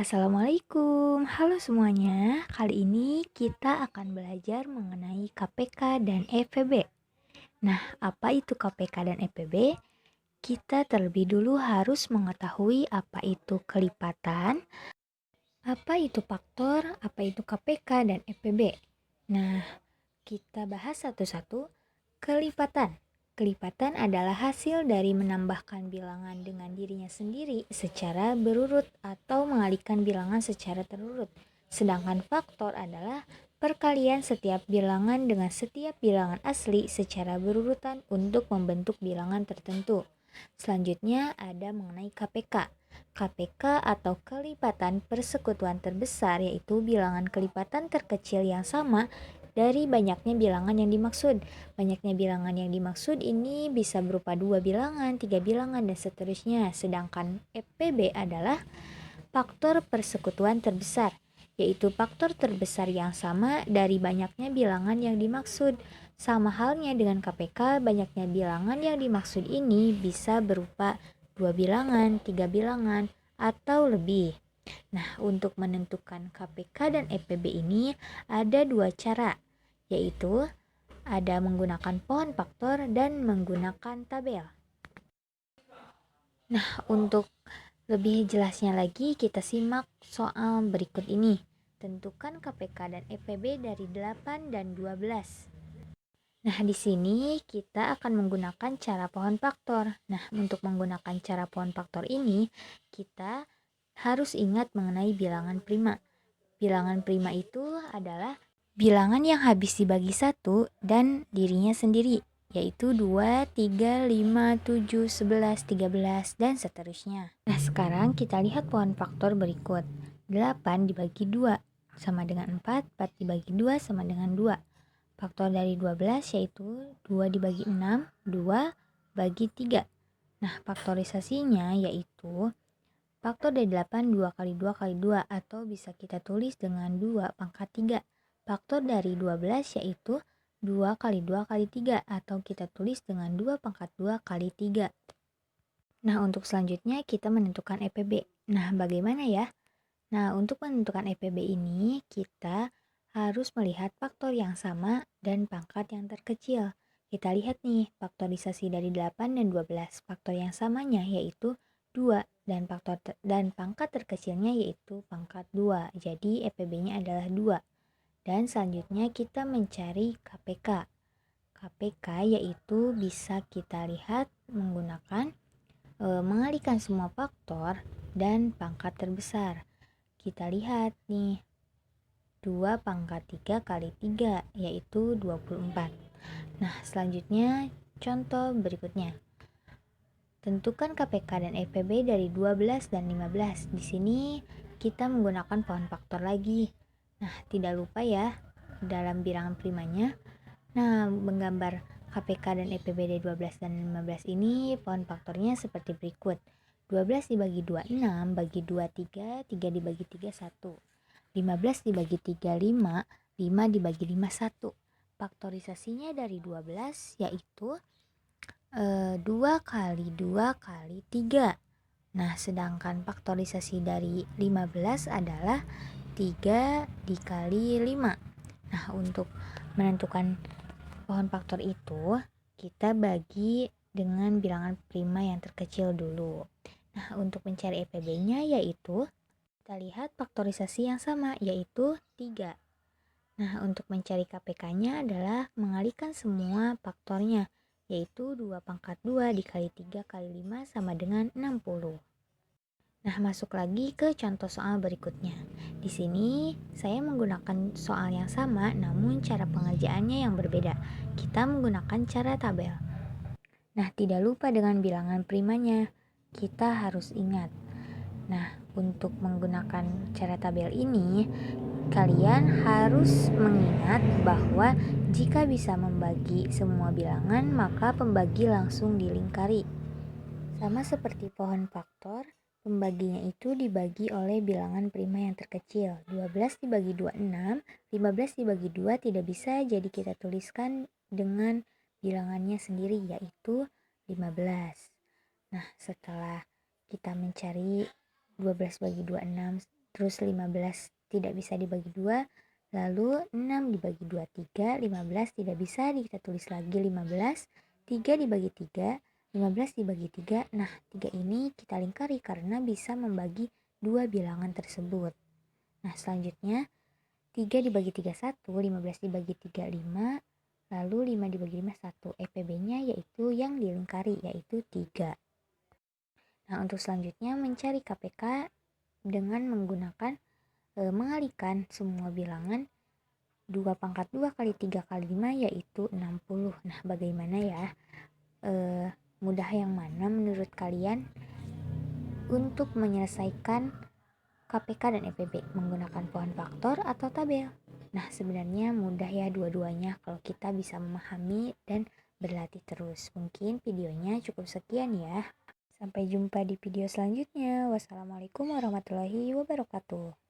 Assalamualaikum, halo semuanya. Kali ini kita akan belajar mengenai KPK dan EPB. Nah, apa itu KPK dan EPB? Kita terlebih dulu harus mengetahui apa itu kelipatan, apa itu faktor, apa itu KPK dan EPB. Nah, kita bahas satu-satu. Kelipatan. Kelipatan adalah hasil dari menambahkan bilangan dengan dirinya sendiri secara berurut atau mengalihkan bilangan secara terurut. Sedangkan faktor adalah perkalian setiap bilangan dengan setiap bilangan asli secara berurutan untuk membentuk bilangan tertentu. Selanjutnya ada mengenai KPK. KPK atau kelipatan persekutuan terbesar yaitu bilangan kelipatan terkecil yang sama dari banyaknya bilangan yang dimaksud. Banyaknya bilangan yang dimaksud ini bisa berupa 2 bilangan, 3 bilangan, dan seterusnya. Sedangkan EPB adalah faktor persekutuan terbesar, yaitu faktor terbesar yang sama dari banyaknya bilangan yang dimaksud. Sama halnya dengan KPK, banyaknya bilangan yang dimaksud ini bisa berupa 2 bilangan, 3 bilangan, atau lebih. Nah, untuk menentukan KPK dan EPB ini ada 2 cara, yaitu ada menggunakan pohon faktor dan menggunakan tabel. Nah, untuk lebih jelasnya lagi kita simak soal berikut ini. Tentukan KPK dan EPB dari 8 dan 12. Nah, di sini kita akan menggunakan cara pohon faktor. Nah, untuk menggunakan cara pohon faktor ini, kita harus ingat mengenai bilangan prima. Bilangan prima itu adalah bilangan yang habis dibagi 1 dan dirinya sendiri, yaitu 2, 3, 5, 7, 11, 13, dan seterusnya. Nah, sekarang kita lihat pohon faktor berikut. 8 dibagi 2 sama dengan 4, 4 dibagi 2 sama dengan 2. Faktor dari 12 yaitu 2 dibagi 6, 2 bagi 3. Nah, faktorisasinya yaitu faktor dari 8 2 kali 2 kali 2 atau bisa kita tulis dengan 2 pangkat 3. Faktor dari 12 yaitu 2 kali 2 kali 3 atau kita tulis dengan 2 pangkat 2 kali 3. Nah, untuk selanjutnya kita menentukan EPB. Nah, bagaimana ya? Nah, untuk menentukan EPB ini kita harus melihat faktor yang sama dan pangkat yang terkecil. Kita lihat nih, faktorisasi dari 8 dan 12. Faktor yang samanya yaitu 2 dan pangkat terkecilnya yaitu pangkat 2. Jadi EPB-nya adalah 2. Dan selanjutnya kita mencari KPK. KPK yaitu bisa kita lihat menggunakan mengalihkan semua faktor dan pangkat terbesar. Kita lihat nih, 2 pangkat 3 kali 3 yaitu 24. Nah, selanjutnya contoh berikutnya. Tentukan KPK dan EPB dari 12 dan 15. Di sini kita menggunakan pohon faktor lagi. Nah, tidak lupa ya dalam bilangan primanya. Nah, menggambar KPK dan EPB dari 12 dan 15 ini pohon faktornya seperti berikut. 12 dibagi 2 6, bagi 2 3, 3 dibagi 3 1. 15 dibagi 3 5, 5 dibagi 5 1. Faktorisasinya dari 12 yaitu 2 kali 2 kali 3. Nah, sedangkan faktorisasi dari 15 adalah 3 dikali 5. Nah, untuk menentukan pohon faktor itu, kita bagi dengan bilangan prima yang terkecil dulu. Nah, untuk mencari EPB-nya yaitu kita lihat faktorisasi yang sama yaitu 3. Nah, untuk mencari KPK-nya adalah mengalihkan semua faktornya yaitu 2 pangkat 2 dikali 3 kali 5 sama dengan 60. Nah, masuk lagi ke contoh soal berikutnya. Di sini saya menggunakan soal yang sama namun cara pengerjaannya yang berbeda. Kita menggunakan cara tabel. Nah, tidak lupa dengan bilangan primanya. Kita harus ingat. Nah, untuk menggunakan cara tabel ini, kalian harus mengingat bahwa jika bisa membagi semua bilangan, maka pembagi langsung dilingkari. Sama seperti pohon faktor, pembaginya itu dibagi oleh bilangan prima yang terkecil. 12 dibagi 2 6, 15 dibagi 2 tidak bisa, jadi kita tuliskan dengan bilangannya sendiri yaitu 15. Nah, setelah kita mencari 12 bagi 2 6, terus 15 tidak bisa dibagi 2, lalu 6 dibagi 2, 3, 15 tidak bisa, kita tulis lagi 15, 3 dibagi 3, 15 dibagi 3. Nah, 3 ini kita lingkari karena bisa membagi 2 bilangan tersebut. Nah, selanjutnya 3 dibagi 3, 1, 15 dibagi 3, 5, lalu 5 dibagi 5, 1. EPB-nya yaitu yang dilingkari, yaitu 3. Nah, untuk selanjutnya mencari KPK dengan menggunakan mengalihkan semua bilangan 2 pangkat 2 kali 3 kali 5 yaitu 60. Nah, bagaimana ya? Mudah yang mana menurut kalian untuk menyelesaikan KPK dan EPB? Menggunakan pohon faktor atau tabel? Nah, sebenarnya mudah ya dua-duanya kalau kita bisa memahami dan berlatih terus. Mungkin videonya cukup sekian ya. Sampai jumpa di video selanjutnya. Wassalamualaikum warahmatullahi wabarakatuh.